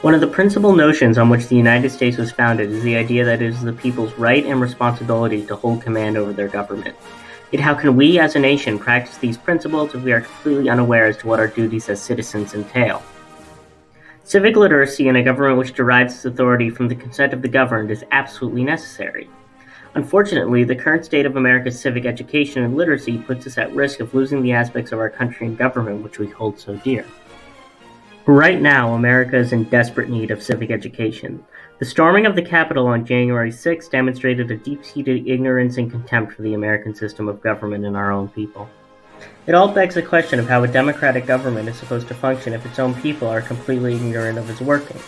One of the principal notions on which the United States was founded is the idea that it is the people's right and responsibility to hold command over their government. Yet how can we as a nation practice these principles if we are completely unaware as to what our duties as citizens entail? Civic literacy in a government which derives its authority from the consent of the governed is absolutely necessary. Unfortunately, the current state of America's civic education and literacy puts us at risk of losing the aspects of our country and government which we hold so dear. Right now, America is in desperate need of civic education. The storming of the Capitol on January 6 demonstrated a deep-seated ignorance and contempt for the American system of government and our own people. It all begs the question of how a democratic government is supposed to function if its own people are completely ignorant of its workings.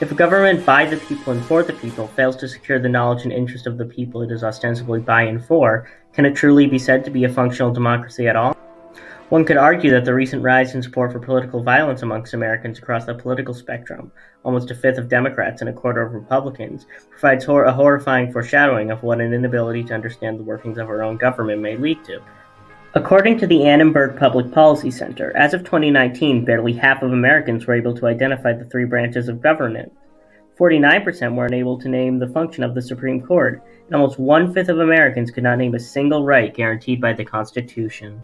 If a government by the people and for the people fails to secure the knowledge and interest of the people it is ostensibly by and for, can it truly be said to be a functional democracy at all? One could argue that the recent rise in support for political violence amongst Americans across the political spectrum, almost a fifth of Democrats and a quarter of Republicans, provides a horrifying foreshadowing of what an inability to understand the workings of our own government may lead to. According to the Annenberg Public Policy Center, as of 2019, barely half of Americans were able to identify the three branches of government. 49% were unable to name the function of the Supreme Court, and almost one-fifth of Americans could not name a single right guaranteed by the Constitution.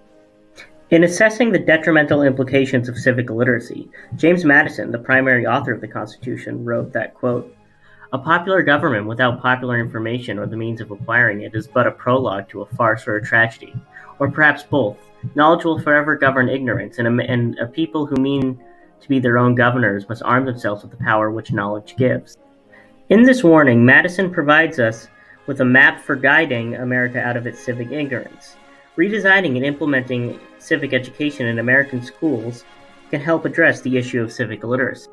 In assessing the detrimental implications of civic illiteracy, James Madison, the primary author of the Constitution, wrote that, quote, "A popular government without popular information or the means of acquiring it is but a prologue to a farce or a tragedy, or perhaps both. Knowledge will forever govern ignorance, and a people who mean to be their own governors must arm themselves with the power which knowledge gives." In this warning, Madison provides us with a map for guiding America out of its civic ignorance. Redesigning and implementing civic education in American schools can help address the issue of civic illiteracy.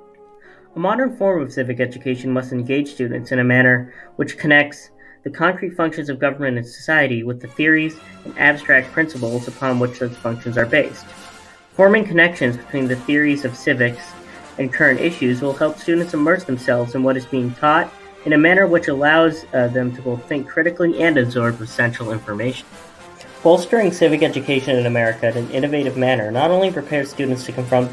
A modern form of civic education must engage students in a manner which connects the concrete functions of government and society with the theories and abstract principles upon which those functions are based. Forming connections between the theories of civics and current issues will help students immerse themselves in what is being taught in a manner which allows them to both think critically and absorb essential information. Bolstering civic education in America in an innovative manner not only prepares students to confront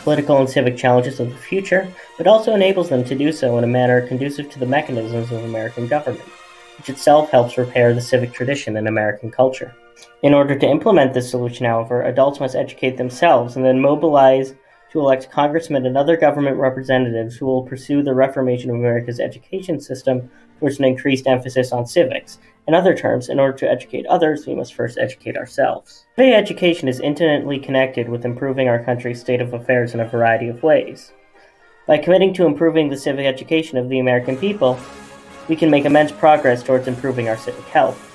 political and civic challenges of the future, but also enables them to do so in a manner conducive to the mechanisms of American government, which itself helps repair the civic tradition in American culture. In order to implement this solution, however, adults must educate themselves and then mobilize to elect congressmen and other government representatives who will pursue the reformation of America's education system towards an increased emphasis on civics. In other terms, in order to educate others, we must first educate ourselves. Civic education is intimately connected with improving our country's state of affairs in a variety of ways. By committing to improving the civic education of the American people, we can make immense progress towards improving our civic health.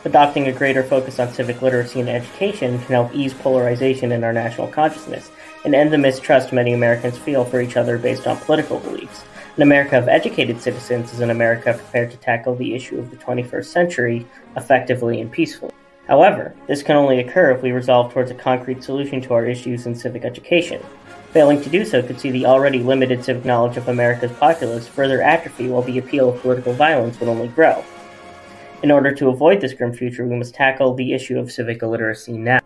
Adopting a greater focus on civic literacy and education can help ease polarization in our national consciousness and end the mistrust many Americans feel for each other based on political beliefs. An America of educated citizens is an America prepared to tackle the issue of the 21st century effectively and peacefully. However, this can only occur if we resolve towards a concrete solution to our issues in civic education. Failing to do so could see the already limited civic knowledge of America's populace further atrophy while the appeal of political violence would only grow. In order to avoid this grim future, we must tackle the issue of civic illiteracy now.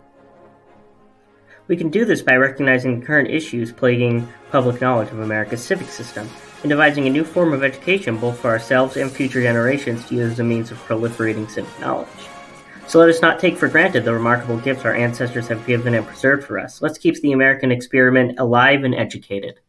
We can do this by recognizing the current issues plaguing public knowledge of America's civic system, and devising a new form of education both for ourselves and future generations to use as a means of proliferating civic knowledge. So let us not take for granted the remarkable gifts our ancestors have given and preserved for us. Let's keep the American experiment alive and educated.